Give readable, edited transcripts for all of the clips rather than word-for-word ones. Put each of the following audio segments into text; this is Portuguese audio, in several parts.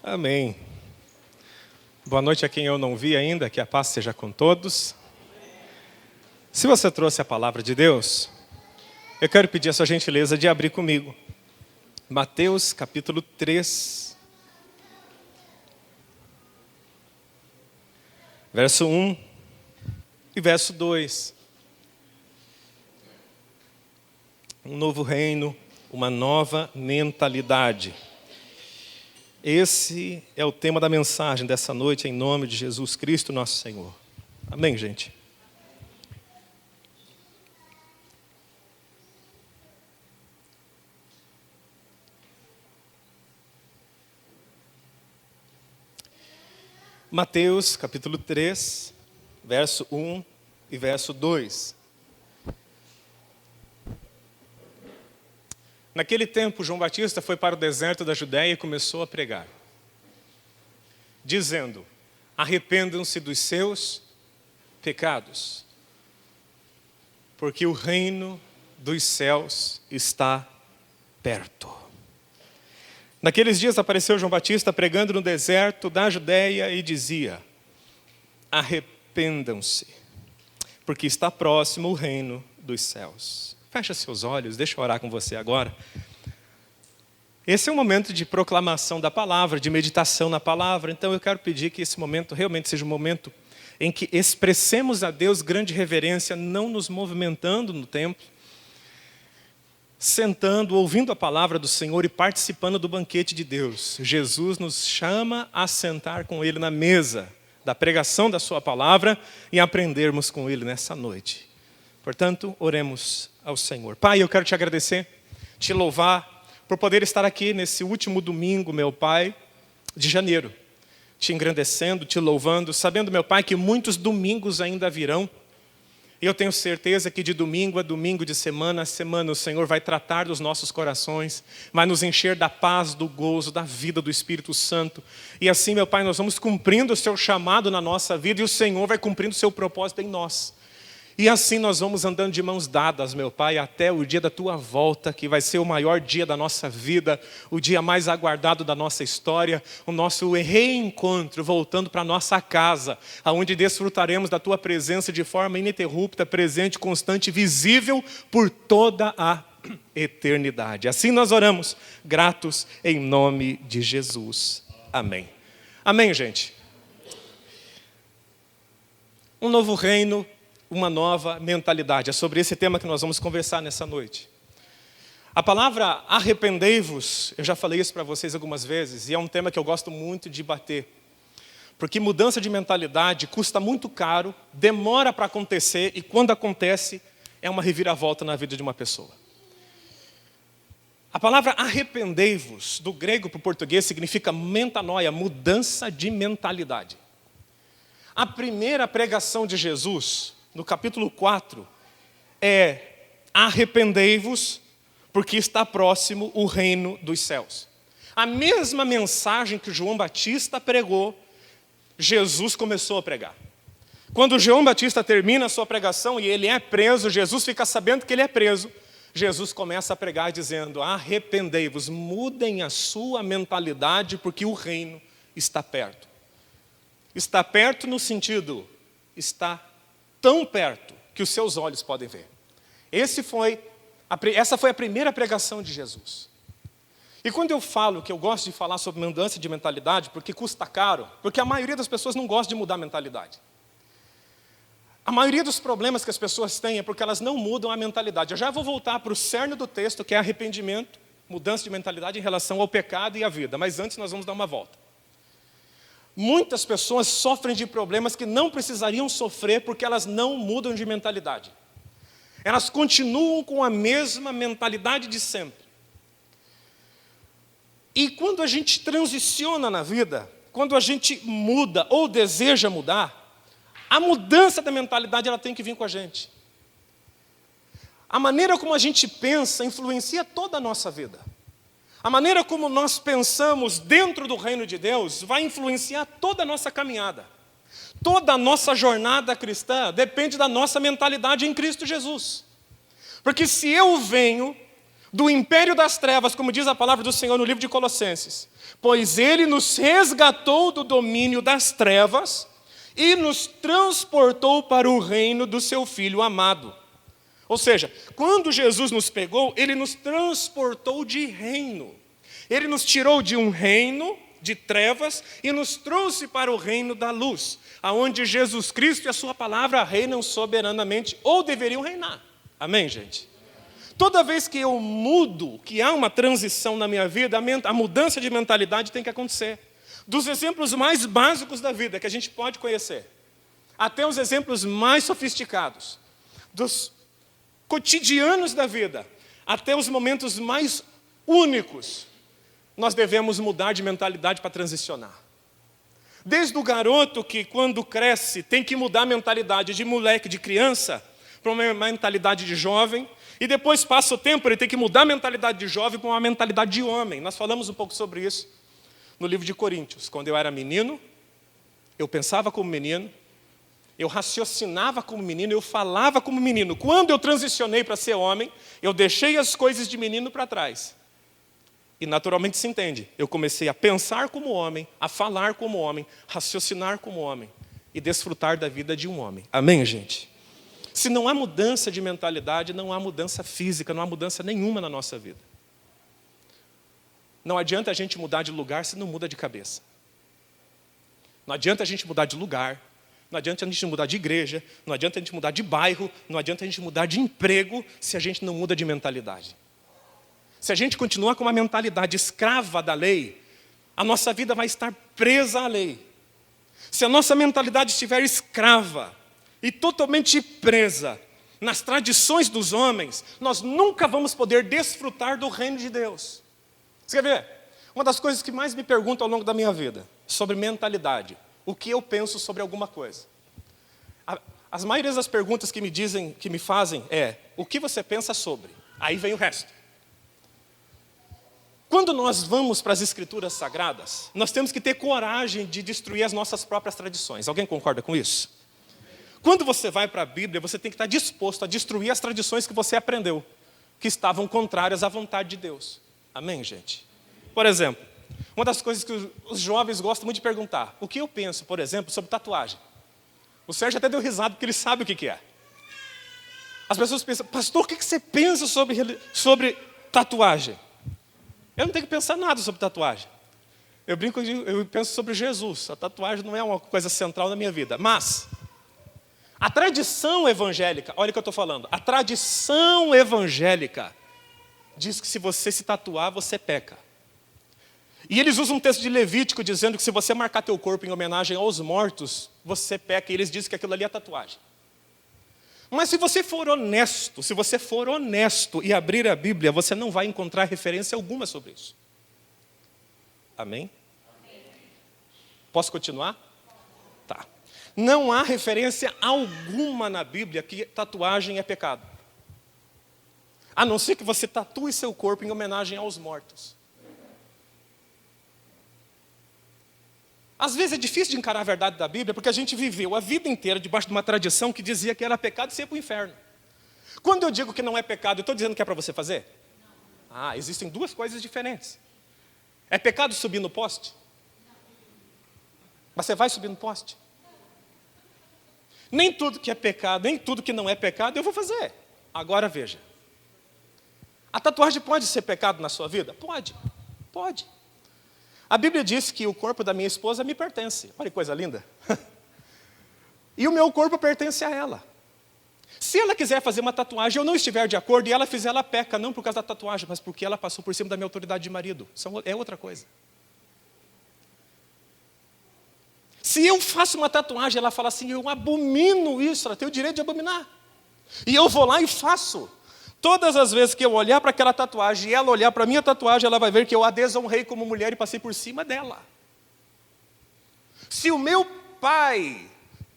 Amém. Boa noite a quem eu não vi ainda, que a paz seja com todos. Se você trouxe a palavra de Deus, eu quero pedir a sua gentileza de abrir comigo. Mateus capítulo 3, verso 1 e verso 2. Um novo reino, uma nova mentalidade. Esse é o tema da mensagem dessa noite, em nome de Jesus Cristo, nosso Senhor. Amém, gente? Mateus, capítulo 3, verso 1 e verso 2. Naquele tempo, João Batista foi para o deserto da Judéia e começou a pregar, dizendo: arrependam-se dos seus pecados, porque o reino dos céus está perto. Naqueles dias apareceu João Batista pregando no deserto da Judéia e dizia: arrependam-se, porque está próximo o reino dos céus. Fecha seus olhos, deixa eu orar com você agora. Esse é um momento de proclamação da palavra, de meditação na palavra. Então eu quero pedir que esse momento realmente seja um momento em que expressemos a Deus grande reverência, não nos movimentando no templo, sentando, ouvindo a palavra do Senhor e participando do banquete de Deus. Jesus nos chama a sentar com Ele na mesa da pregação da sua palavra e aprendermos com Ele nessa noite. Portanto, oremos ao Senhor. Pai, eu quero te agradecer, te louvar por poder estar aqui nesse último domingo, meu Pai, de janeiro, te engrandecendo, te louvando, sabendo, meu Pai, que muitos domingos ainda virão. E eu tenho certeza que de domingo a domingo, de semana a semana, o Senhor vai tratar dos nossos corações, vai nos encher da paz, do gozo, da vida do Espírito Santo. E assim, meu Pai, nós vamos cumprindo o seu chamado na nossa vida e o Senhor vai cumprindo o seu propósito em nós. E assim nós vamos andando de mãos dadas, meu Pai, até o dia da Tua volta, que vai ser o maior dia da nossa vida, o dia mais aguardado da nossa história, o nosso reencontro, voltando para a nossa casa, onde desfrutaremos da Tua presença de forma ininterrupta, presente, constante, visível por toda a eternidade. Assim nós oramos, gratos em nome de Jesus. Amém. Amém, gente? Um novo reino, uma nova mentalidade. É sobre esse tema que nós vamos conversar nessa noite. A palavra arrependei-vos, eu já falei isso para vocês algumas vezes, e é um tema que eu gosto muito de bater. Porque mudança de mentalidade custa muito caro, demora para acontecer, e quando acontece, é uma reviravolta na vida de uma pessoa. A palavra arrependei-vos, do grego para o português, significa metanoia, mudança de mentalidade. A primeira pregação de Jesus, no capítulo 4, é: arrependei-vos, porque está próximo o reino dos céus. A mesma mensagem que João Batista pregou, Jesus começou a pregar. Quando João Batista termina a sua pregação e ele é preso, Jesus fica sabendo que ele é preso, Jesus começa a pregar dizendo: arrependei-vos, mudem a sua mentalidade, porque o reino está perto. Está perto no sentido, está tão perto que os seus olhos podem ver. Essa foi a primeira pregação de Jesus. E quando eu falo que eu gosto de falar sobre mudança de mentalidade, porque custa caro, porque a maioria das pessoas não gosta de mudar a mentalidade. A maioria dos problemas que as pessoas têm é porque elas não mudam a mentalidade. Eu já vou voltar para o cerne do texto, que é arrependimento, mudança de mentalidade em relação ao pecado e à vida. Mas antes nós vamos dar uma volta. Muitas pessoas sofrem de problemas que não precisariam sofrer porque elas não mudam de mentalidade. Elas continuam com a mesma mentalidade de sempre. E quando a gente transiciona na vida, quando a gente muda ou deseja mudar, a mudança da mentalidade ela tem que vir com a gente. A maneira como a gente pensa influencia toda a nossa vida. A maneira como nós pensamos dentro do reino de Deus vai influenciar toda a nossa caminhada. Toda a nossa jornada cristã depende da nossa mentalidade em Cristo Jesus. Porque se eu venho do império das trevas, como diz a palavra do Senhor no livro de Colossenses. Pois Ele nos resgatou do domínio das trevas e nos transportou para o reino do seu Filho amado. Ou seja, quando Jesus nos pegou, Ele nos transportou de reino. Ele nos tirou de um reino de trevas e nos trouxe para o reino da luz, aonde Jesus Cristo e a sua palavra reinam soberanamente, ou deveriam reinar. Amém, gente? Toda vez que eu mudo, que há uma transição na minha vida, a mudança de mentalidade tem que acontecer. Dos exemplos mais básicos da vida que a gente pode conhecer, até os exemplos mais sofisticados, dos cotidianos da vida, até os momentos mais únicos, nós devemos mudar de mentalidade para transicionar. Desde o garoto que, quando cresce, tem que mudar a mentalidade de moleque, de criança, para uma mentalidade de jovem, e depois passa o tempo, ele tem que mudar a mentalidade de jovem para uma mentalidade de homem. Nós falamos um pouco sobre isso no livro de Coríntios. Quando eu era menino, eu pensava como menino, eu raciocinava como menino, eu falava como menino. Quando eu transicionei para ser homem, eu deixei as coisas de menino para trás. E naturalmente se entende, eu comecei a pensar como homem, a falar como homem, raciocinar como homem e desfrutar da vida de um homem. Amém, gente? Se não há mudança de mentalidade, não há mudança física, não há mudança nenhuma na nossa vida. Não adianta a gente mudar de lugar se não muda de cabeça. Não adianta a gente mudar de lugar, não adianta a gente mudar de igreja, não adianta a gente mudar de bairro, não adianta a gente mudar de emprego se a gente não muda de mentalidade. Se a gente continuar com uma mentalidade escrava da lei, a nossa vida vai estar presa à lei. Se a nossa mentalidade estiver escrava e totalmente presa nas tradições dos homens, nós nunca vamos poder desfrutar do reino de Deus. Você quer ver? Uma das coisas que mais me perguntam ao longo da minha vida, sobre mentalidade, o que eu penso sobre alguma coisa. As maiorias das perguntas que me fazem é, o que você pensa sobre? Aí vem o resto. Quando nós vamos para as Escrituras Sagradas, nós temos que ter coragem de destruir as nossas próprias tradições. Alguém concorda com isso? Quando você vai para a Bíblia, você tem que estar disposto a destruir as tradições que você aprendeu, que estavam contrárias à vontade de Deus. Amém, gente? Por exemplo, uma das coisas que os jovens gostam muito de perguntar, o que eu penso, por exemplo, sobre tatuagem? O Sérgio até deu risada porque ele sabe o que é. As pessoas pensam, pastor, o que você pensa sobre tatuagem? Eu não tenho que pensar nada sobre tatuagem. Eu penso sobre Jesus. A tatuagem não é uma coisa central na minha vida. Mas a tradição evangélica, olha o que eu estou falando, a tradição evangélica diz que se você se tatuar, você peca. E eles usam um texto de Levítico dizendo que se você marcar teu corpo em homenagem aos mortos, você peca. E eles dizem que aquilo ali é tatuagem. Mas se você for honesto e abrir a Bíblia, você não vai encontrar referência alguma sobre isso. Amém? Amém. Posso continuar? Tá. Não há referência alguma na Bíblia que tatuagem é pecado. A não ser que você tatue seu corpo em homenagem aos mortos. Às vezes é difícil de encarar a verdade da Bíblia, porque a gente viveu a vida inteira debaixo de uma tradição que dizia que era pecado e ia para o inferno. Quando eu digo que não é pecado, eu estou dizendo que é para você fazer? Ah, existem duas coisas diferentes. É pecado subir no poste? Mas você vai subir no poste? Nem tudo que é pecado, nem tudo que não é pecado, eu vou fazer. Agora veja. A tatuagem pode ser pecado na sua vida? Pode, pode. A Bíblia diz que o corpo da minha esposa me pertence. Olha que coisa linda. E o meu corpo pertence a ela. Se ela quiser fazer uma tatuagem e eu não estiver de acordo e ela fizer, ela peca, não por causa da tatuagem, mas porque ela passou por cima da minha autoridade de marido. Isso é outra coisa. Se eu faço uma tatuagem, ela fala assim, eu abomino isso, ela tem o direito de abominar. E eu vou lá e faço. Todas as vezes que eu olhar para aquela tatuagem e ela olhar para a minha tatuagem, ela vai ver que eu a desonrei como mulher e passei por cima dela. Se o meu pai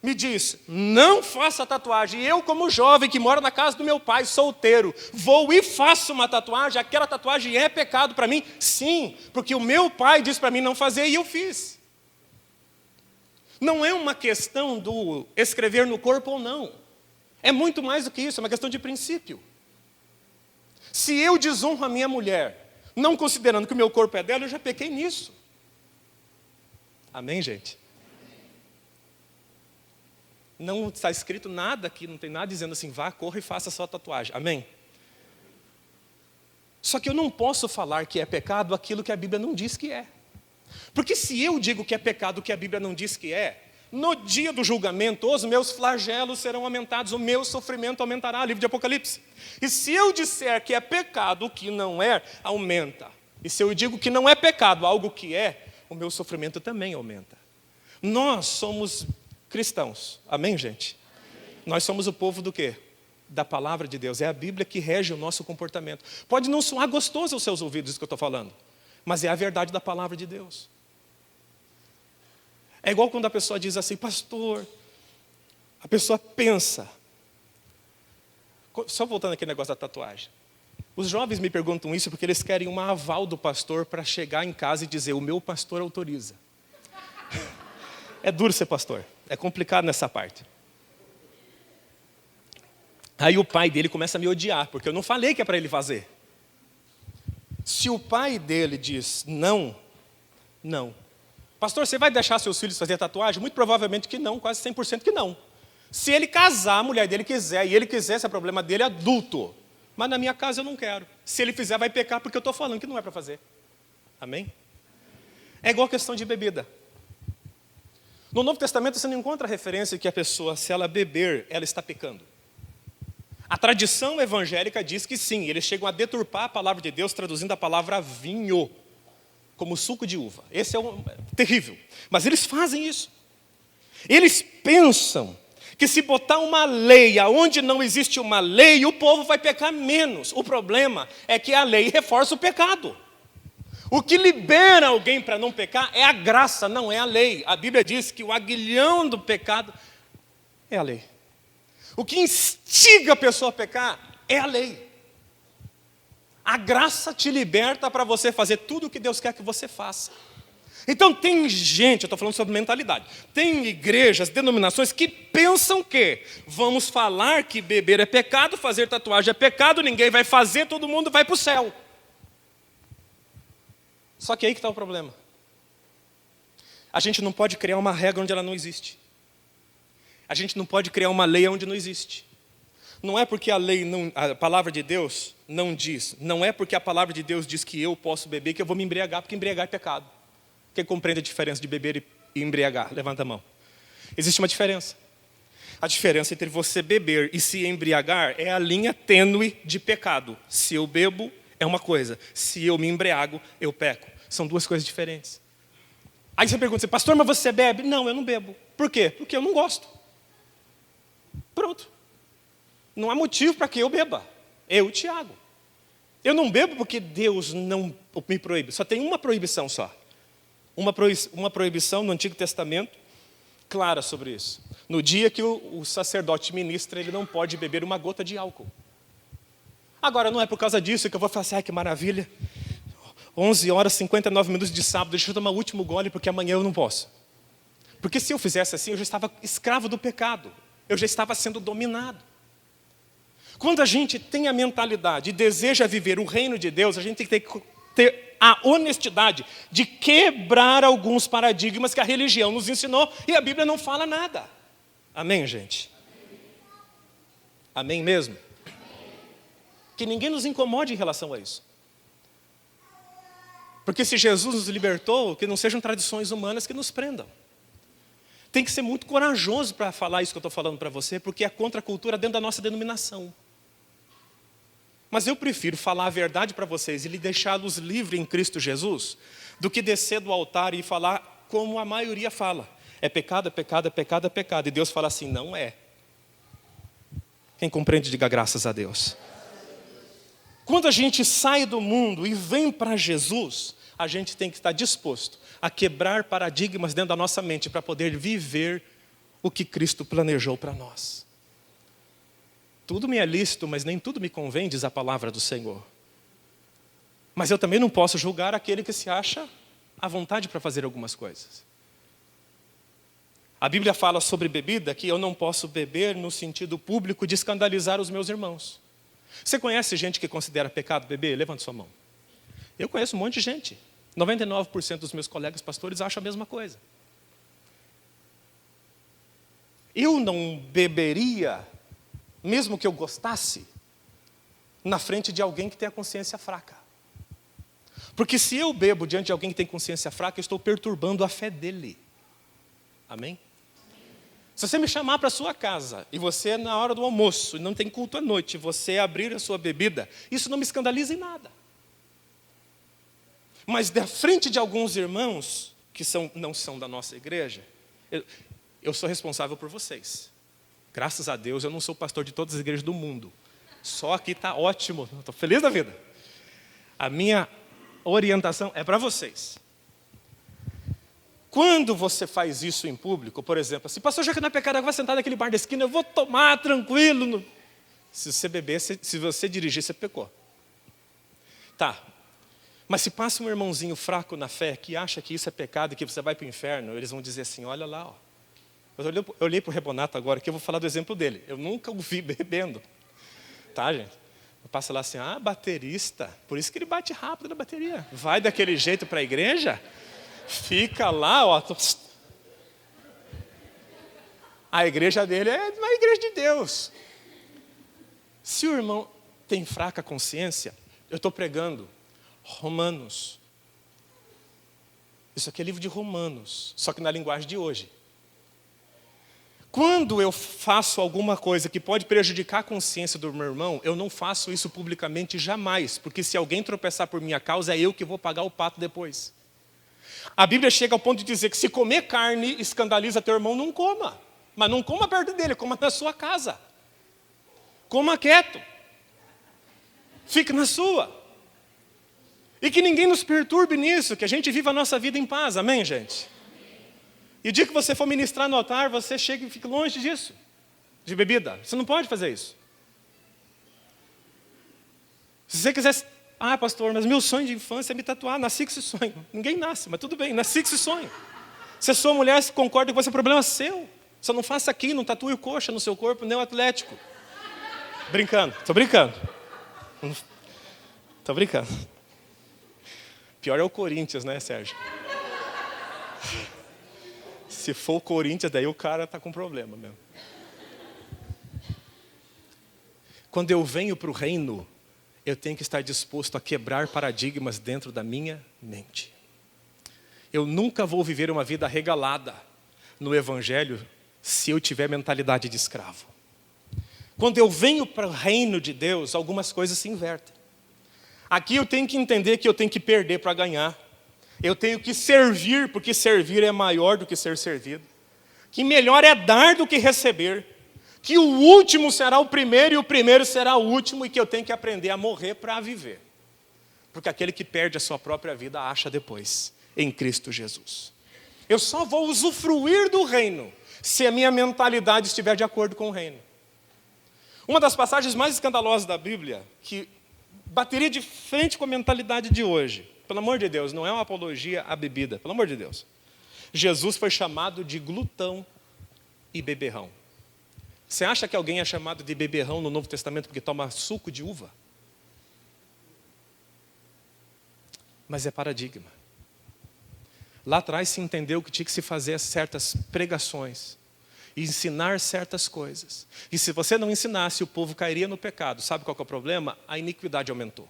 me diz, não faça tatuagem, e eu como jovem que mora na casa do meu pai, solteiro, vou e faço uma tatuagem, aquela tatuagem é pecado para mim? Sim, porque o meu pai disse para mim não fazer e eu fiz. Não é uma questão do escrever no corpo ou não. É muito mais do que isso, é uma questão de princípio. Se eu desonro a minha mulher, não considerando que o meu corpo é dela, eu já pequei nisso. Amém, gente? Não está escrito nada aqui, não tem nada dizendo assim, vá, corra e faça a sua tatuagem. Amém? Só que eu não posso falar que é pecado aquilo que a Bíblia não diz que é. Porque se eu digo que é pecado o que a Bíblia não diz que é, no dia do julgamento, os meus flagelos serão aumentados, o meu sofrimento aumentará, livro de Apocalipse. E se eu disser que é pecado o que não é, aumenta. E se eu digo que não é pecado algo que é, o meu sofrimento também aumenta. Nós somos cristãos, amém, gente? Amém. Nós somos o povo do quê? Da palavra de Deus, é a Bíblia que rege o nosso comportamento. Pode não soar gostoso aos seus ouvidos isso que eu estou falando, mas é a verdade da palavra de Deus. É igual quando a pessoa diz assim, pastor, a pessoa pensa, só voltando aqui no negócio da tatuagem, os jovens me perguntam isso porque eles querem uma aval do pastor para chegar em casa e dizer, o meu pastor autoriza. É duro ser pastor, é complicado nessa parte. Aí o pai dele começa a me odiar, porque eu não falei que é para ele fazer. Se o pai dele diz não, não. Pastor, você vai deixar seus filhos fazer tatuagem? Muito provavelmente que não, quase 100% que não. Se ele casar, a mulher dele quiser, e ele quiser, esse é problema dele, adulto. Mas na minha casa eu não quero. Se ele fizer, vai pecar, porque eu estou falando que não é para fazer. Amém? É igual a questão de bebida. No Novo Testamento você não encontra referência que a pessoa, se ela beber, ela está pecando. A tradição evangélica diz que sim, eles chegam a deturpar a palavra de Deus, traduzindo a palavra vinho, como suco de uva. Esse é terrível. Mas eles fazem isso. Eles pensam que se botar uma lei aonde não existe uma lei, o povo vai pecar menos. O problema é que a lei reforça o pecado. O que libera alguém para não pecar é a graça, não é a lei. A Bíblia diz que o aguilhão do pecado é a lei. O que instiga a pessoa a pecar é a lei. A graça te liberta para você fazer tudo o que Deus quer que você faça. Então tem gente, eu estou falando sobre mentalidade, tem igrejas, denominações que pensam que vamos falar que beber é pecado, fazer tatuagem é pecado, ninguém vai fazer, todo mundo vai para o céu. Só que aí que está o problema. A gente não pode criar uma regra onde ela não existe. A gente não pode criar uma lei onde não existe. Não é porque a palavra de Deus não diz, não é porque a palavra de Deus diz que eu posso beber que eu vou me embriagar, porque embriagar é pecado. Quem compreende a diferença de beber e embriagar? Levanta a mão. Existe uma diferença. A diferença entre você beber e se embriagar é a linha tênue de pecado. Se eu bebo, é uma coisa. Se eu me embriago, eu peco. São duas coisas diferentes. Aí você pergunta, pastor, mas você bebe? Não, eu não bebo. Por quê? Porque eu não gosto. Pronto. Não há motivo para que eu beba. Eu, Tiago. Eu não bebo porque Deus não me proíbe. Só tem uma proibição só. Uma proibição no Antigo Testamento clara sobre isso. No dia que o sacerdote ministra, ele não pode beber uma gota de álcool. Agora, não é por causa disso que eu vou falar assim, ai que maravilha, 11 horas, 59 minutos de sábado, deixa eu tomar o último gole, porque amanhã eu não posso. Porque se eu fizesse assim, eu já estava escravo do pecado. Eu já estava sendo dominado. Quando a gente tem a mentalidade e deseja viver o reino de Deus, a gente tem que ter a honestidade de quebrar alguns paradigmas que a religião nos ensinou e a Bíblia não fala nada. Amém, gente? Amém mesmo? Que ninguém nos incomode em relação a isso. Porque se Jesus nos libertou, que não sejam tradições humanas que nos prendam. Tem que ser muito corajoso para falar isso que eu estou falando para você, porque é contra a cultura dentro da nossa denominação. Mas eu prefiro falar a verdade para vocês e lhe deixá-los livres em Cristo Jesus, do que descer do altar e falar como a maioria fala. É pecado, é pecado, é pecado, é pecado. E Deus fala assim, não é. Quem compreende, diga graças a Deus. Quando a gente sai do mundo e vem para Jesus, a gente tem que estar disposto a quebrar paradigmas dentro da nossa mente para poder viver o que Cristo planejou para nós. Tudo me é lícito, mas nem tudo me convém, diz a palavra do Senhor. Mas eu também não posso julgar aquele que se acha à vontade para fazer algumas coisas. A Bíblia fala sobre bebida que eu não posso beber no sentido público de escandalizar os meus irmãos. Você conhece gente que considera pecado beber? Levante sua mão. Eu conheço um monte de gente. 99% dos meus colegas pastores acham a mesma coisa. Eu não beberia, mesmo que eu gostasse, na frente de alguém que tem a consciência fraca. Porque se eu bebo diante de alguém que tem consciência fraca, eu estou perturbando a fé dele. Amém? Se você me chamar para a sua casa, e você na hora do almoço, e não tem culto à noite, você abrir a sua bebida, isso não me escandaliza em nada. Mas da frente de alguns irmãos, que não são da nossa igreja, eu sou responsável por vocês. Graças a Deus, eu não sou pastor de todas as igrejas do mundo. Só aqui está ótimo, estou feliz da vida. A minha orientação é para vocês. Quando você faz isso em público, por exemplo, assim, pastor, já que não é pecado, vai sentar naquele bar da esquina, eu vou tomar tranquilo. Se você beber, se você dirigir, você pecou. Tá. Mas se passa um irmãozinho fraco na fé, que acha que isso é pecado e que você vai para o inferno, eles vão dizer assim, olha lá, ó. Eu olhei para o Rebonato agora, que eu vou falar do exemplo dele. Eu nunca o vi bebendo. Tá, gente? Eu passo lá assim, baterista, por isso que ele bate rápido na bateria. Vai daquele jeito para a igreja, fica lá, ó. A igreja dele é uma igreja de Deus. Se o irmão tem fraca consciência, eu estou pregando Romanos. Isso aqui é livro de Romanos, só que na linguagem de hoje. Quando eu faço alguma coisa que pode prejudicar a consciência do meu irmão, eu não faço isso publicamente jamais, porque se alguém tropeçar por minha causa, é eu que vou pagar o pato depois. A Bíblia chega ao ponto de dizer que se comer carne escandaliza teu irmão, não coma. Mas não coma perto dele, coma na sua casa. Coma quieto. Fique na sua. E que ninguém nos perturbe nisso, que a gente viva a nossa vida em paz, amém, gente? E o dia que você for ministrar no altar, você chega e fica longe disso, de bebida. Você não pode fazer isso. Se você quiser, pastor, mas meu sonho de infância é me tatuar, nasci com esse sonho. Ninguém nasce, mas tudo bem, nasci com esse sonho. Se a sua mulher concorda com você, é problema seu. Só não faça aqui, não tatue coxa no seu corpo, nem o atlético. Brincando, estou brincando. Estou brincando. Pior é o Corinthians, né, Sérgio? Se for o Corinthians, daí o cara está com problema mesmo. Quando eu venho para o reino, eu tenho que estar disposto a quebrar paradigmas dentro da minha mente. Eu nunca vou viver uma vida regalada no Evangelho se eu tiver mentalidade de escravo. Quando eu venho para o reino de Deus, algumas coisas se invertem. Aqui eu tenho que entender que eu tenho que perder para ganhar. Eu tenho que servir, porque servir é maior do que ser servido. Que melhor é dar do que receber. Que o último será o primeiro e o primeiro será o último. E que eu tenho que aprender a morrer para viver. Porque aquele que perde a sua própria vida acha depois, em Cristo Jesus. Eu só vou usufruir do reino se a minha mentalidade estiver de acordo com o reino. Uma das passagens mais escandalosas da Bíblia, que bateria de frente com a mentalidade de hoje, pelo amor de Deus, não é uma apologia à bebida, pelo amor de Deus. Jesus foi chamado de glutão e beberrão. Você acha que alguém é chamado de beberrão no Novo Testamento porque toma suco de uva? Mas é paradigma. Lá atrás se entendeu que tinha que se fazer certas pregações, e ensinar certas coisas. E se você não ensinasse, o povo cairia no pecado. Sabe qual que é o problema? A iniquidade aumentou.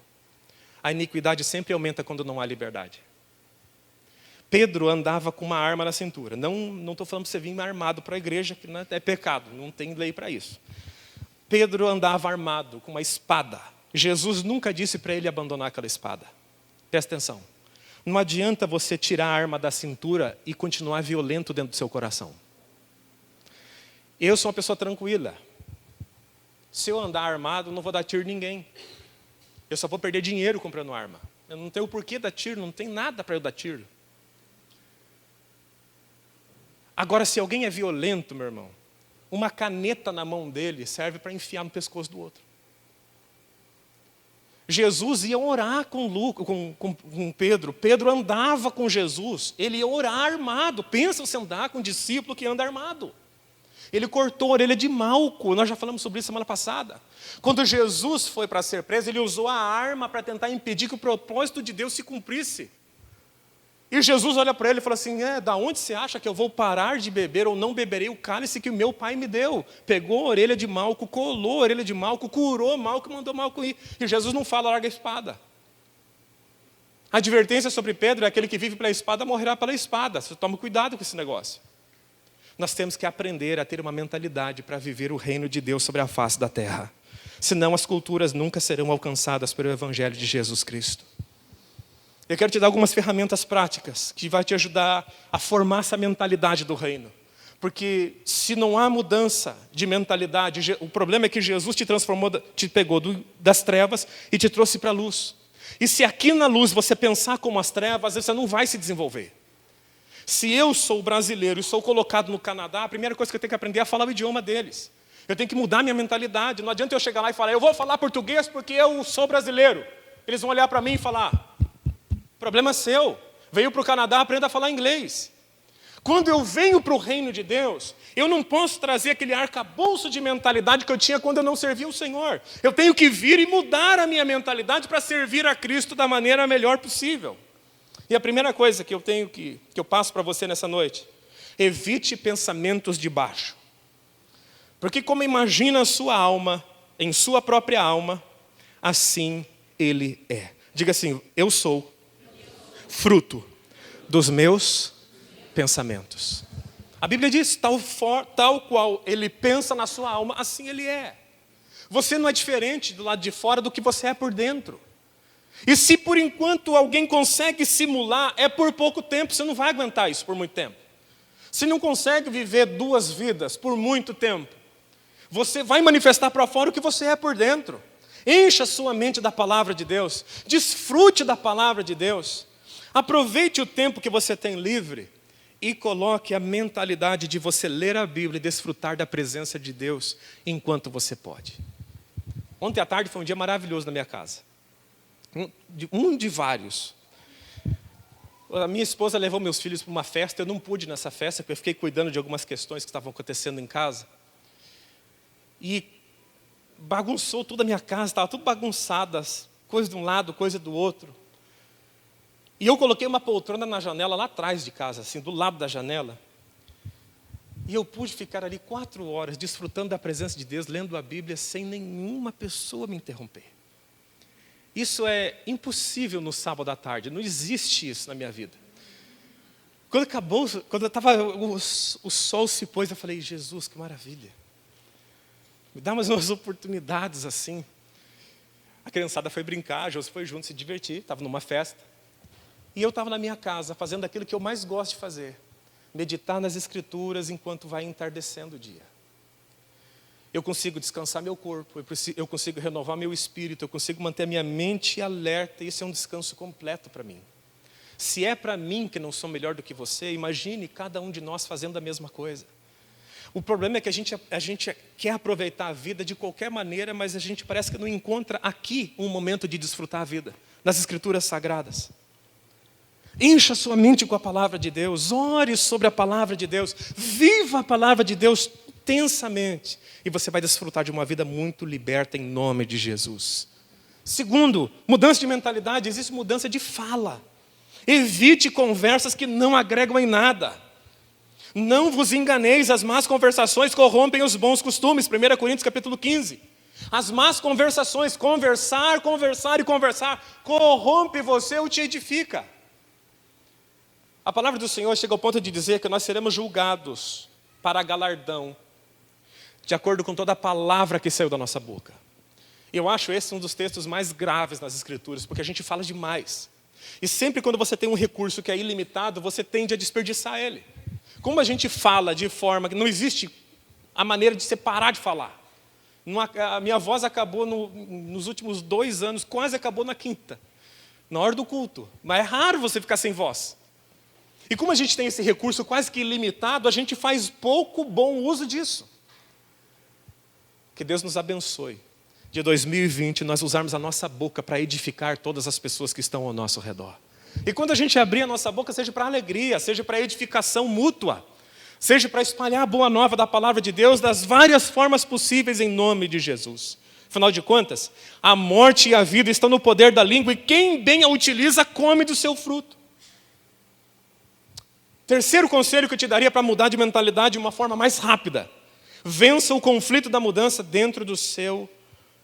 A iniquidade sempre aumenta quando não há liberdade. Pedro andava com uma arma na cintura. Não estou falando para você vir armado para a igreja, que não é pecado, não tem lei para isso. Pedro andava armado com uma espada. Jesus nunca disse para ele abandonar aquela espada. Presta atenção. Não adianta você tirar a arma da cintura e continuar violento dentro do seu coração. Eu sou uma pessoa tranquila. Se eu andar armado, não vou dar tiro em ninguém. Eu só vou perder dinheiro comprando arma. Eu não tenho porquê dar tiro, não tem nada para eu dar tiro. Agora, se alguém é violento, meu irmão, uma caneta na mão dele serve para enfiar no pescoço do outro. Jesus ia orar com Pedro. Pedro andava com Jesus. Ele ia orar armado. Pensa você andar com um discípulo que anda armado. Ele cortou a orelha de Malco, nós já falamos sobre isso semana passada. Quando Jesus foi para ser preso, ele usou a arma para tentar impedir que o propósito de Deus se cumprisse. E Jesus olha para ele e fala assim, da onde você acha que eu vou parar de beber ou não beberei o cálice que o meu pai me deu? Pegou a orelha de Malco, colou a orelha de Malco, curou Malco e mandou Malco ir. E Jesus não fala, larga a espada. A advertência sobre Pedro é aquele que vive pela espada, morrerá pela espada. Você toma cuidado com esse negócio. Nós temos que aprender a ter uma mentalidade para viver o reino de Deus sobre a face da terra. Senão as culturas nunca serão alcançadas pelo Evangelho de Jesus Cristo. Eu quero te dar algumas ferramentas práticas que vai te ajudar a formar essa mentalidade do reino. Porque se não há mudança de mentalidade, o problema é que Jesus te transformou, te pegou das trevas e te trouxe para a luz. E se aqui na luz você pensar como as trevas, você não vai se desenvolver. Se eu sou brasileiro e sou colocado no Canadá, a primeira coisa que eu tenho que aprender é falar o idioma deles. Eu tenho que mudar minha mentalidade. Não adianta eu chegar lá e falar, eu vou falar português porque eu sou brasileiro. Eles vão olhar para mim e falar, problema seu. Veio para o Canadá, aprenda a falar inglês. Quando eu venho para o reino de Deus, eu não posso trazer aquele arcabouço de mentalidade que eu tinha quando eu não servia o Senhor. Eu tenho que vir e mudar a minha mentalidade para servir a Cristo da maneira melhor possível. E a primeira coisa que eu passo para você nessa noite, evite pensamentos de baixo. Porque como imagina a sua alma, em sua própria alma, assim ele é. Diga assim, eu sou fruto dos meus pensamentos. A Bíblia diz, tal qual ele pensa na sua alma, assim ele é. Você não é diferente do lado de fora do que você é por dentro. E se por enquanto alguém consegue simular, é por pouco tempo, você não vai aguentar isso por muito tempo. Você não consegue viver duas vidas por muito tempo. Você vai manifestar para fora o que você é por dentro. Encha sua mente da palavra de Deus. Desfrute da palavra de Deus. Aproveite o tempo que você tem livre e coloque a mentalidade de você ler a Bíblia e desfrutar da presença de Deus enquanto você pode. Ontem à tarde foi um dia maravilhoso na minha casa. Um de vários. A minha esposa levou meus filhos para uma festa, eu não pude ir nessa festa, porque eu fiquei cuidando de algumas questões que estavam acontecendo em casa. E bagunçou toda a minha casa, estava tudo bagunçado, coisa de um lado, coisa do outro. E eu coloquei uma poltrona na janela lá atrás de casa, assim, do lado da janela. E eu pude ficar ali 4 horas, desfrutando da presença de Deus, lendo a Bíblia, sem nenhuma pessoa me interromper. Isso é impossível no sábado à tarde, não existe isso na minha vida. Quando acabou, quando o sol se pôs, eu falei, Jesus, que maravilha. Me dá mais umas oportunidades assim. A criançada foi brincar, a Josi foi junto se divertir, estava numa festa. E eu estava na minha casa, fazendo aquilo que eu mais gosto de fazer. Meditar nas Escrituras enquanto vai entardecendo o dia. Eu consigo descansar meu corpo, eu consigo renovar meu espírito, eu consigo manter a minha mente alerta, e isso é um descanso completo para mim. Se é para mim que não sou melhor do que você, imagine cada um de nós fazendo a mesma coisa. O problema é que a gente quer aproveitar a vida de qualquer maneira, mas a gente parece que não encontra aqui um momento de desfrutar a vida, nas Escrituras Sagradas. Encha sua mente com a palavra de Deus, ore sobre a palavra de Deus, viva a palavra de Deus intensamente, e você vai desfrutar de uma vida muito liberta em nome de Jesus. Segundo, mudança de mentalidade, existe mudança de fala. Evite conversas que não agregam em nada. Não vos enganeis, as más conversações corrompem os bons costumes. 1 Coríntios capítulo 15. As más conversações, conversar, corrompe você ou te edifica. A palavra do Senhor chega ao ponto de dizer que nós seremos julgados para galardão, de acordo com toda a palavra que saiu da nossa boca. Eu acho esse um dos textos mais graves nas Escrituras, porque a gente fala demais. E sempre quando você tem um recurso que é ilimitado, você tende a desperdiçar ele. Como a gente fala de forma que não existe a maneira de você parar de falar. A minha voz acabou nos últimos 2 anos, quase acabou na 5ª, na hora do culto. Mas é raro você ficar sem voz. E como a gente tem esse recurso quase que ilimitado, a gente faz pouco bom uso disso. Que Deus nos abençoe. De 2020, nós usarmos a nossa boca para edificar todas as pessoas que estão ao nosso redor. E quando a gente abrir a nossa boca, seja para alegria, seja para edificação mútua. seja para espalhar a boa nova da palavra de Deus das várias formas possíveis em nome de Jesus. Afinal de contas, a morte e a vida estão no poder da língua e quem bem a utiliza come do seu fruto. Terceiro conselho que eu te daria para mudar de mentalidade de uma forma mais rápida. Vença o conflito da mudança dentro do seu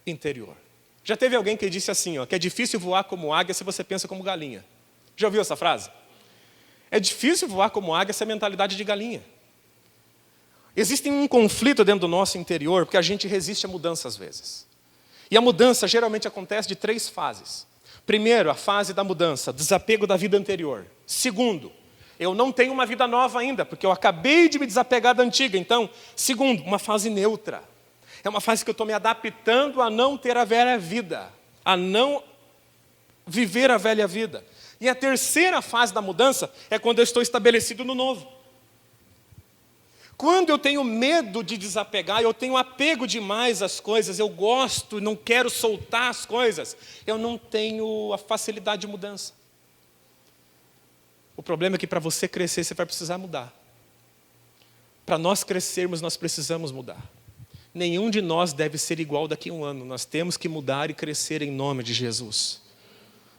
interior. Já teve alguém que disse assim, que é difícil voar como águia se você pensa como galinha. Já ouviu essa frase? É difícil voar como águia se é mentalidade de galinha. Existe um conflito dentro do nosso interior porque a gente resiste à mudança às vezes. E a mudança geralmente acontece de 3 fases. Primeiro, a fase da mudança, desapego da vida anterior. Segundo, eu não tenho uma vida nova ainda, porque eu acabei de me desapegar da antiga. Então, segundo, uma fase neutra. É uma fase que eu estou me adaptando a não ter a velha vida, a não viver a velha vida. E a terceira fase da mudança é quando eu estou estabelecido no novo. Quando eu tenho medo de desapegar, eu tenho apego demais às coisas, eu gosto, não quero soltar as coisas, eu não tenho a facilidade de mudança. O problema é que para você crescer, você vai precisar mudar. Para nós crescermos, nós precisamos mudar. Nenhum de nós deve ser igual daqui a um ano. Nós temos que mudar e crescer em nome de Jesus.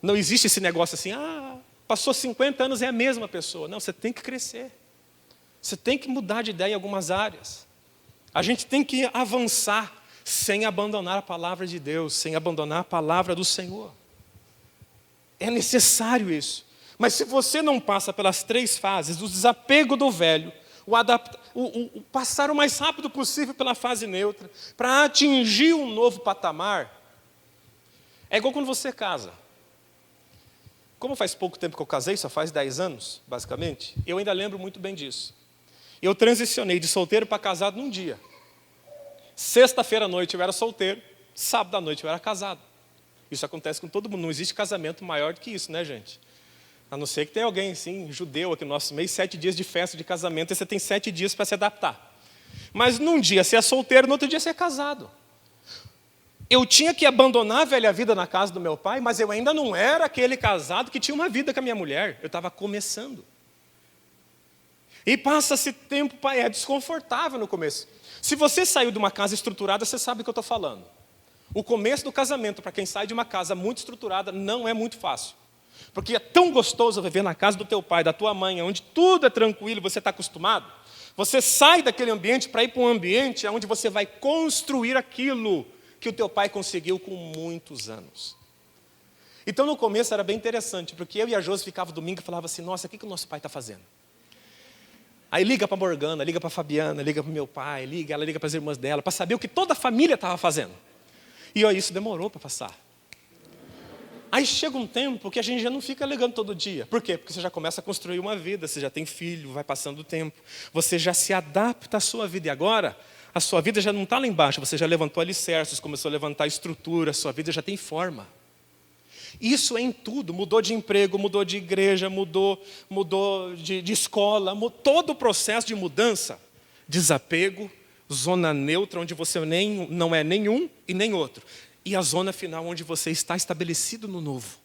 Não existe esse negócio assim, passou 50 anos, é a mesma pessoa. Não, você tem que crescer. Você tem que mudar de ideia em algumas áreas. A gente tem que avançar sem abandonar a palavra de Deus, sem abandonar a palavra do Senhor. É necessário isso. Mas se você não passa pelas 3 fases, do desapego do velho, o passar o mais rápido possível pela fase neutra, para atingir um novo patamar, é igual quando você casa. Como faz pouco tempo que eu casei, só faz 10 anos, basicamente, eu ainda lembro muito bem disso. Eu transicionei de solteiro para casado num dia. Sexta-feira à noite eu era solteiro, sábado à noite eu era casado. Isso acontece com todo mundo, não existe casamento maior do que isso, né, gente? A não ser que tenha alguém, assim, judeu aqui no nosso meio, 7 dias de festa de casamento, e você tem 7 dias para se adaptar. Mas num dia você é solteiro, no outro dia você é casado. Eu tinha que abandonar a velha vida na casa do meu pai, mas eu ainda não era aquele casado que tinha uma vida com a minha mulher. Eu estava começando. E passa-se tempo, pai, é desconfortável no começo. Se você saiu de uma casa estruturada, você sabe o que eu estou falando. O começo do casamento, para quem sai de uma casa muito estruturada, não é muito fácil. Porque é tão gostoso viver na casa do teu pai, da tua mãe, onde tudo é tranquilo e você está acostumado. Você sai daquele ambiente para ir para um ambiente onde você vai construir aquilo que o teu pai conseguiu com muitos anos. Então no começo era bem interessante, porque eu e a Josi ficava domingo e falava assim, nossa, o que o nosso pai está fazendo? Aí liga para a Morgana, liga para a Fabiana, liga para o meu pai, ela liga para as irmãs dela, para saber o que toda a família estava fazendo. E isso demorou para passar. Aí chega um tempo que a gente já não fica ligando todo dia. Por quê? Porque você já começa a construir uma vida, você já tem filho, vai passando o tempo. Você já se adapta à sua vida. E agora, a sua vida já não está lá embaixo, você já levantou alicerces, começou a levantar estrutura, a sua vida já tem forma. Isso é em tudo, mudou de emprego, mudou de igreja, mudou de escola, todo o processo de mudança, desapego, zona neutra, onde você não é nenhum e nem outro. E a zona final, onde você está estabelecido no novo.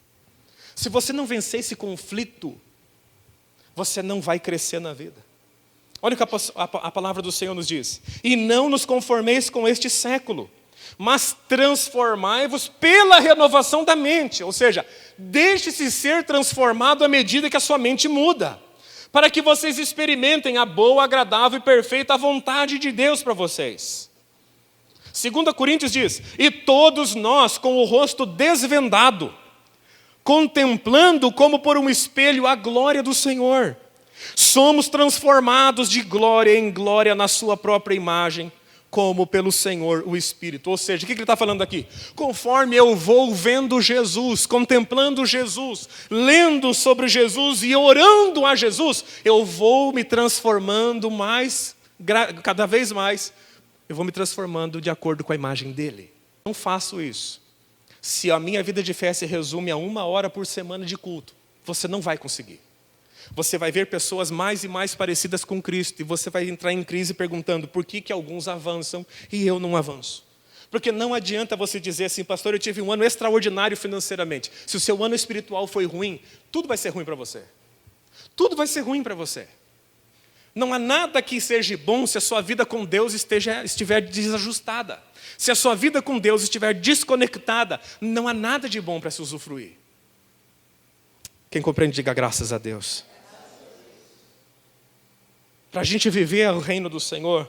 Se você não vencer esse conflito, você não vai crescer na vida. Olha o que a palavra do Senhor nos diz. E não nos conformeis com este século, mas transformai-vos pela renovação da mente. Ou seja, deixe-se ser transformado à medida que a sua mente muda. Para que vocês experimentem a boa, agradável e perfeita vontade de Deus para vocês. 2 Coríntios diz, e todos nós com o rosto desvendado, contemplando como por um espelho a glória do Senhor, somos transformados de glória em glória na sua própria imagem, como pelo Senhor o Espírito. Ou seja, o que ele está falando aqui? Conforme eu vou vendo Jesus, contemplando Jesus, lendo sobre Jesus e orando a Jesus, eu vou me transformando cada vez mais. Eu vou me transformando de acordo com a imagem dele. Não faço isso. Se a minha vida de fé se resume a 1 hora por semana de culto, você não vai conseguir. Você vai ver pessoas mais e mais parecidas com Cristo, e você vai entrar em crise perguntando por que alguns avançam e eu não avanço. Porque não adianta você dizer assim, pastor, eu tive um ano extraordinário financeiramente. Se o seu ano espiritual foi ruim, tudo vai ser ruim para você. Tudo vai ser ruim para você. Não há nada que seja bom se a sua vida com Deus estiver desajustada. Se a sua vida com Deus estiver desconectada, não há nada de bom para se usufruir. Quem compreende, diga graças a Deus. Para a gente viver o reino do Senhor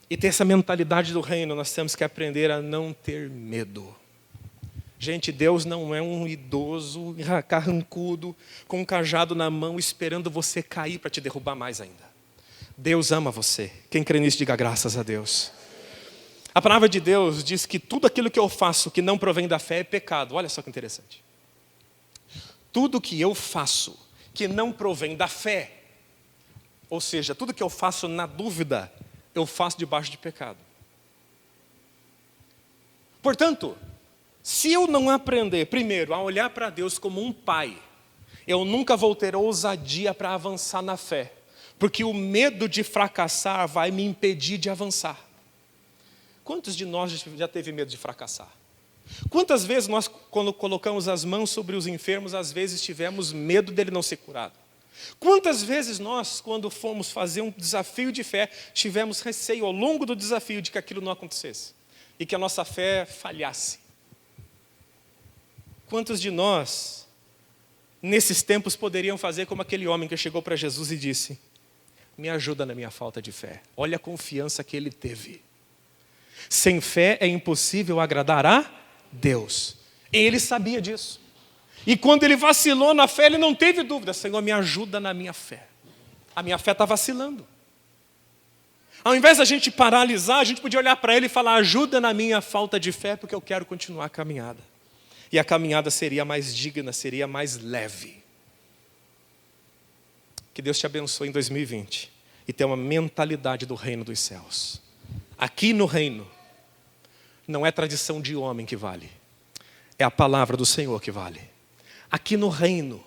e ter essa mentalidade do reino, nós temos que aprender a não ter medo. Gente, Deus não é um idoso, carrancudo, com um cajado na mão, esperando você cair para te derrubar mais ainda. Deus ama você. Quem crê nisso, diga graças a Deus. A palavra de Deus diz que tudo aquilo que eu faço que não provém da fé é pecado. Olha só que interessante. Tudo que eu faço que não provém da fé, ou seja, tudo que eu faço na dúvida, eu faço debaixo de pecado. Portanto, se eu não aprender, primeiro, a olhar para Deus como um pai, eu nunca vou ter ousadia para avançar na fé, porque o medo de fracassar vai me impedir de avançar. Quantos de nós já teve medo de fracassar? Quantas vezes nós, quando colocamos as mãos sobre os enfermos, às vezes tivemos medo dele não ser curado? Quantas vezes nós, quando fomos fazer um desafio de fé, tivemos receio ao longo do desafio de que aquilo não acontecesse e que a nossa fé falhasse? Quantos de nós, nesses tempos, poderiam fazer como aquele homem que chegou para Jesus e disse: me ajuda na minha falta de fé. Olha a confiança que ele teve. Sem fé é impossível agradar a Deus. Ele sabia disso. E quando ele vacilou na fé, ele não teve dúvida: Senhor, me ajuda na minha fé. A minha fé está vacilando. Ao invés da gente paralisar, a gente podia olhar para ele e falar: ajuda na minha falta de fé, porque eu quero continuar a caminhada. E a caminhada seria mais digna, seria mais leve. Que Deus te abençoe em 2020 e tenha uma mentalidade do reino dos céus. Aqui no reino, não é tradição de homem que vale, é a palavra do Senhor que vale. Aqui no reino,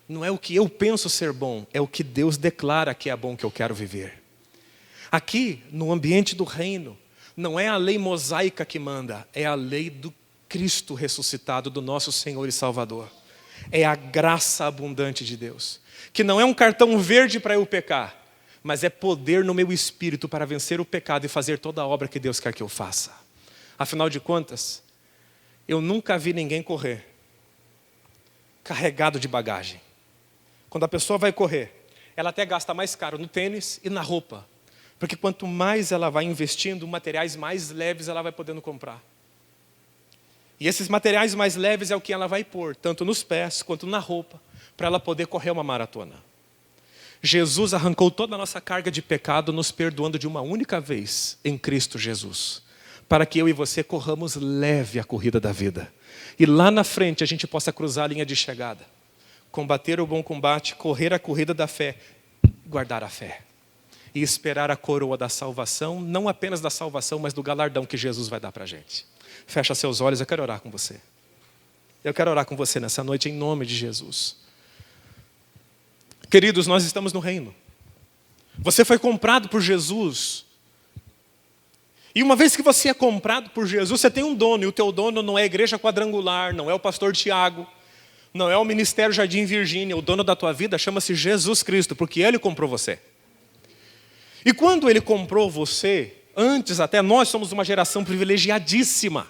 não é o que eu penso ser bom, é o que Deus declara que é bom que eu quero viver. Aqui, no ambiente do reino, não é a lei mosaica que manda, é a lei do Cristo ressuscitado, do nosso Senhor e Salvador. É a graça abundante de Deus, que não é um cartão verde para eu pecar, mas é poder no meu espírito para vencer o pecado e fazer toda a obra que Deus quer que eu faça. Afinal de contas, eu nunca vi ninguém correr carregado de bagagem. Quando a pessoa vai correr, ela até gasta mais caro no tênis e na roupa, porque quanto mais ela vai investindo, materiais mais leves ela vai podendo comprar. E esses materiais mais leves é o que ela vai pôr, tanto nos pés quanto na roupa, para ela poder correr uma maratona. Jesus arrancou toda a nossa carga de pecado, nos perdoando de uma única vez em Cristo Jesus, para que eu e você corramos leve a corrida da vida. E lá na frente a gente possa cruzar a linha de chegada, combater o bom combate, correr a corrida da fé, guardar a fé. E esperar a coroa da salvação, não apenas da salvação, mas do galardão que Jesus vai dar para a gente. Fecha seus olhos, eu quero orar com você. Eu quero orar com você nessa noite em nome de Jesus. Queridos, nós estamos no reino. Você foi comprado por Jesus. E uma vez que você é comprado por Jesus, você tem um dono. E o teu dono não é a igreja quadrangular, não é o pastor Tiago, não é o ministério Jardim Virgínia. O dono da tua vida chama-se Jesus Cristo, porque Ele comprou você. E quando Ele comprou você, antes até nós somos uma geração privilegiadíssima,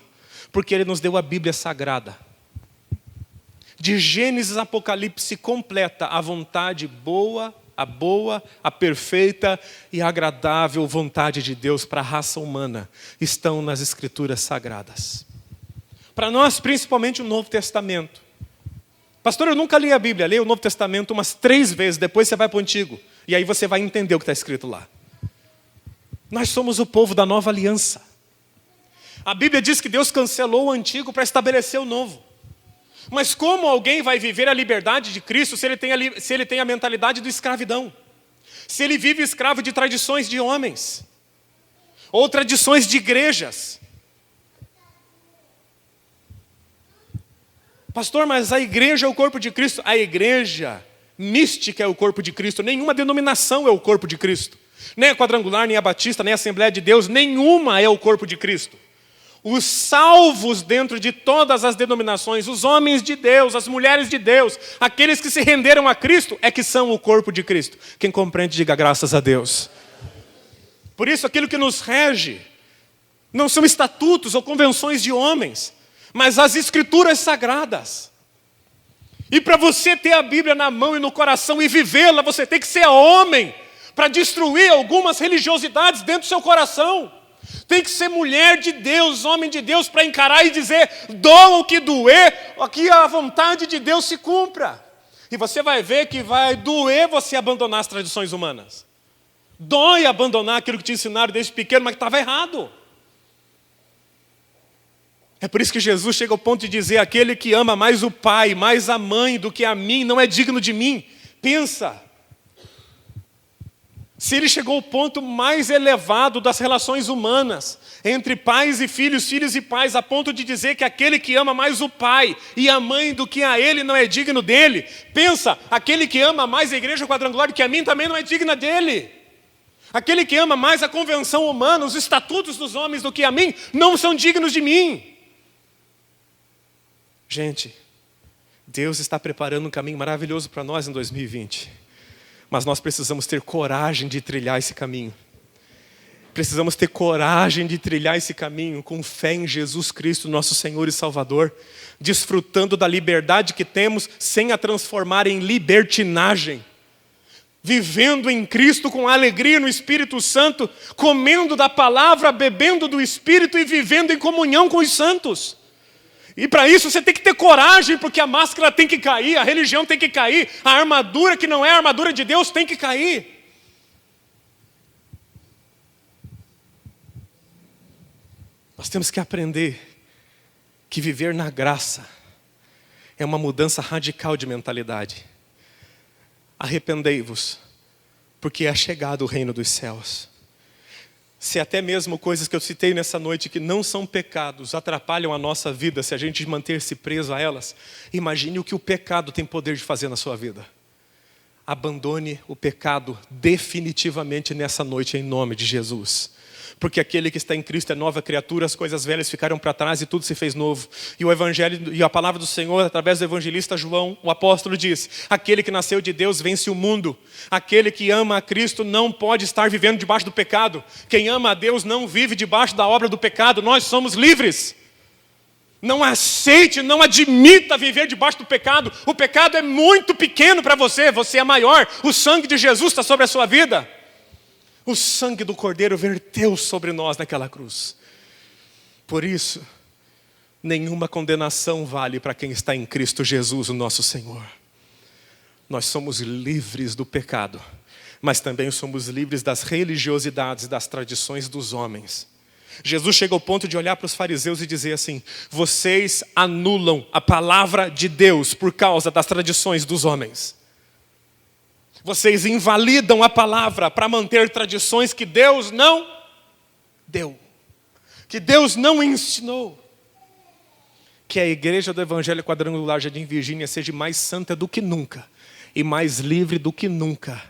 porque Ele nos deu a Bíblia Sagrada. De Gênesis a Apocalipse completa a vontade boa, a perfeita e agradável vontade de Deus para a raça humana estão nas Escrituras Sagradas. Para nós, principalmente o Novo Testamento. Pastor, eu nunca li a Bíblia. Leia o Novo Testamento umas 3 vezes, depois você vai para o Antigo. E aí você vai entender o que está escrito lá. Nós somos o povo da nova aliança. A Bíblia diz que Deus cancelou o antigo para estabelecer o novo. Mas como alguém vai viver a liberdade de Cristo se ele tem a mentalidade de escravidão? Se ele vive escravo de tradições de homens? Ou tradições de igrejas? Pastor, mas a igreja é o corpo de Cristo. A igreja mística é o corpo de Cristo. Nenhuma denominação é o corpo de Cristo. Nem a quadrangular, nem a batista, nem a Assembleia de Deus. Nenhuma é o corpo de Cristo. Os salvos dentro de todas as denominações, os homens de Deus, as mulheres de Deus, aqueles que se renderam a Cristo, é que são o corpo de Cristo. Quem compreende, diga graças a Deus. Por isso, aquilo que nos rege não são estatutos ou convenções de homens, mas as escrituras sagradas. E para você ter a Bíblia na mão e no coração e vivê-la, você tem que ser homem para destruir algumas religiosidades dentro do seu coração. Tem que ser mulher de Deus, homem de Deus, para encarar e dizer, doa o que doer, que a vontade de Deus se cumpra. E você vai ver que vai doer você abandonar as tradições humanas. Dói abandonar aquilo que te ensinaram desde pequeno, mas que estava errado. É por isso que Jesus chega ao ponto de dizer, aquele que ama mais o pai, mais a mãe do que a mim, não é digno de mim. Pensa. Se ele chegou ao ponto mais elevado das relações humanas, entre pais e filhos, filhos e pais, a ponto de dizer que aquele que ama mais o pai e a mãe do que a ele não é digno dele. Pensa, aquele que ama mais a igreja quadrangular do que a mim também não é digna dele. Aquele que ama mais a convenção humana, os estatutos dos homens do que a mim, não são dignos de mim. Gente, Deus está preparando um caminho maravilhoso para nós em 2020. Mas nós precisamos ter coragem de trilhar esse caminho. Precisamos ter coragem de trilhar esse caminho com fé em Jesus Cristo, nosso Senhor e Salvador, desfrutando da liberdade que temos sem a transformar em libertinagem. Vivendo em Cristo com alegria no Espírito Santo, comendo da palavra, bebendo do Espírito e vivendo em comunhão com os santos. E para isso você tem que ter coragem, porque a máscara tem que cair, a religião tem que cair, a armadura que não é a armadura de Deus tem que cair. Nós temos que aprender que viver na graça é uma mudança radical de mentalidade. Arrependei-vos, porque é chegado o reino dos céus. Se até mesmo coisas que eu citei nessa noite que não são pecados atrapalham a nossa vida, se a gente manter-se preso a elas, imagine o que o pecado tem poder de fazer na sua vida. Abandone o pecado definitivamente nessa noite em nome de Jesus. Porque aquele que está em Cristo é nova criatura, as coisas velhas ficaram para trás e tudo se fez novo. E o Evangelho e a palavra do Senhor, através do evangelista João, o apóstolo diz, aquele que nasceu de Deus vence o mundo. Aquele que ama a Cristo não pode estar vivendo debaixo do pecado. Quem ama a Deus não vive debaixo da obra do pecado. Nós somos livres. Não aceite, não admita viver debaixo do pecado. O pecado é muito pequeno para você, você é maior. O sangue de Jesus está sobre a sua vida. O sangue do Cordeiro verteu sobre nós naquela cruz. Por isso, nenhuma condenação vale para quem está em Cristo Jesus, o nosso Senhor. Nós somos livres do pecado, mas também somos livres das religiosidades e das tradições dos homens. Jesus chega ao ponto de olhar para os fariseus e dizer assim, vocês anulam a palavra de Deus por causa das tradições dos homens. Vocês invalidam a palavra para manter tradições que Deus não deu. Que Deus não ensinou. Que a igreja do Evangelho Quadrangular Jardim Virgínia seja mais santa do que nunca. E mais livre do que nunca.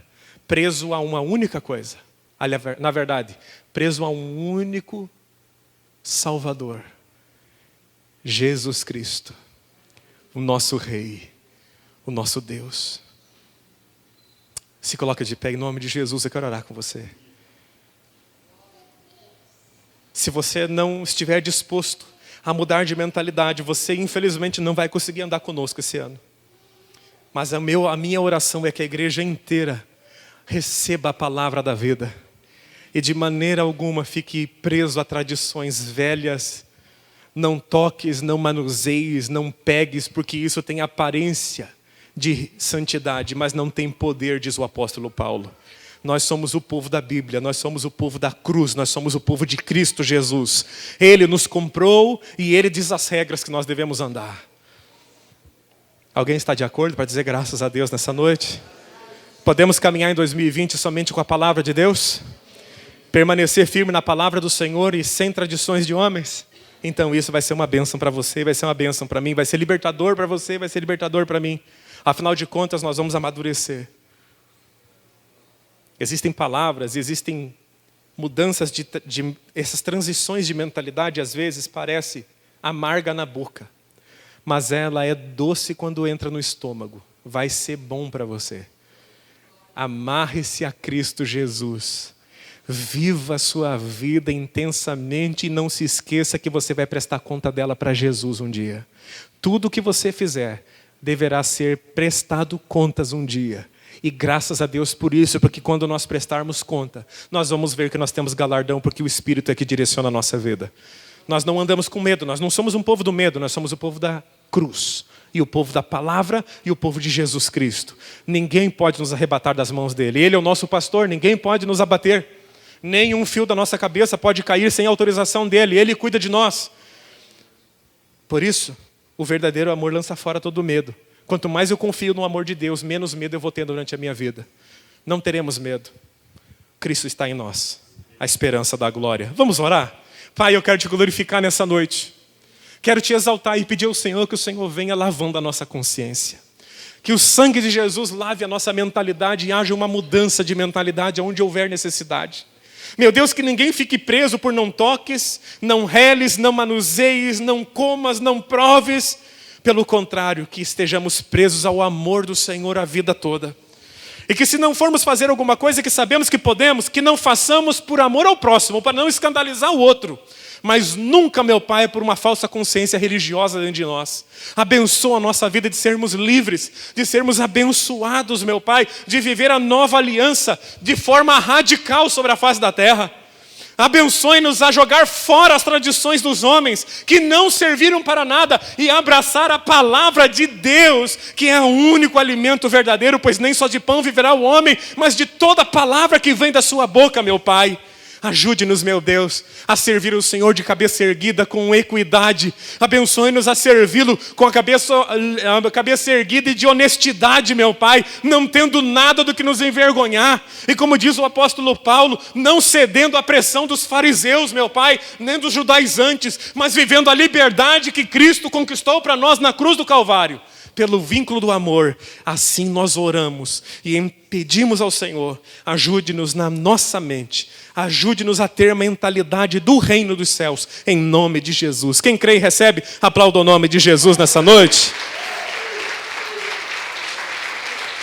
Preso a uma única coisa. Na verdade, preso a um único Salvador. Jesus Cristo. O nosso Rei. O nosso Deus. Se coloca de pé em nome de Jesus, eu quero orar com você. Se você não estiver disposto a mudar de mentalidade, você infelizmente não vai conseguir andar conosco esse ano. Mas a minha oração é que a igreja inteira receba a palavra da vida. E de maneira alguma fique preso a tradições velhas. Não toques, não manuseies, não pegues, porque isso tem aparência de santidade, mas não tem poder, diz o apóstolo Paulo. Nós somos o povo da Bíblia, nós somos o povo da cruz, nós somos o povo de Cristo Jesus. Ele nos comprou e Ele diz as regras que nós devemos andar. Alguém está de acordo para dizer graças a Deus nessa noite? Podemos caminhar em 2020 somente com a palavra de Deus? Permanecer firme na palavra do Senhor e sem tradições de homens? Então isso vai ser uma bênção para você, vai ser uma bênção para mim, vai ser libertador para você, vai ser libertador para mim. Afinal de contas, nós vamos amadurecer. Existem palavras, existem mudanças essas transições de mentalidade às vezes parece amarga na boca, mas ela é doce quando entra no estômago. Vai ser bom para você. Amarre-se a Cristo Jesus. Viva a sua vida intensamente e não se esqueça que você vai prestar conta dela para Jesus um dia. Tudo que você fizer deverá ser prestado contas um dia. E graças a Deus por isso, porque quando nós prestarmos conta, nós vamos ver que nós temos galardão, porque o Espírito é que direciona a nossa vida. Nós não andamos com medo, nós não somos um povo do medo, nós somos o povo da cruz. E o povo da palavra e o povo de Jesus Cristo. Ninguém pode nos arrebatar das mãos dele. Ele é o nosso pastor, ninguém pode nos abater. Nenhum fio da nossa cabeça pode cair sem autorização dele. Ele cuida de nós. Por isso, o verdadeiro amor lança fora todo medo. Quanto mais eu confio no amor de Deus, menos medo eu vou ter durante a minha vida. Não teremos medo. Cristo está em nós, a esperança da glória. Vamos orar? Pai, eu quero te glorificar nessa noite. Quero te exaltar e pedir ao Senhor que o Senhor venha lavando a nossa consciência. Que o sangue de Jesus lave a nossa mentalidade e haja uma mudança de mentalidade onde houver necessidade. Meu Deus, que ninguém fique preso por não toques, não reles, não manuseies, não comas, não proves. Pelo contrário, que estejamos presos ao amor do Senhor a vida toda. E que se não formos fazer alguma coisa que sabemos que podemos, que não façamos por amor ao próximo, para não escandalizar o outro. Mas nunca, meu Pai, por uma falsa consciência religiosa dentro de nós. Abençoa a nossa vida de sermos livres, de sermos abençoados, meu Pai, de viver a nova aliança de forma radical sobre a face da terra. Abençoe-nos a jogar fora as tradições dos homens que não serviram para nada e abraçar a palavra de Deus, que é o único alimento verdadeiro, pois nem só de pão viverá o homem, mas de toda palavra que vem da sua boca, meu Pai. Ajude-nos, meu Deus, a servir o Senhor de cabeça erguida com equidade. Abençoe-nos a servi-lo com a cabeça erguida e de honestidade, meu Pai, não tendo nada do que nos envergonhar. E como diz o apóstolo Paulo, não cedendo à pressão dos fariseus, meu Pai, nem dos judaizantes, mas vivendo a liberdade que Cristo conquistou para nós na cruz do Calvário. Pelo vínculo do amor, assim nós oramos e pedimos ao Senhor, ajude-nos na nossa mente, ajude-nos a ter a mentalidade do reino dos céus, em nome de Jesus. Quem crê e recebe, aplauda o nome de Jesus nessa noite.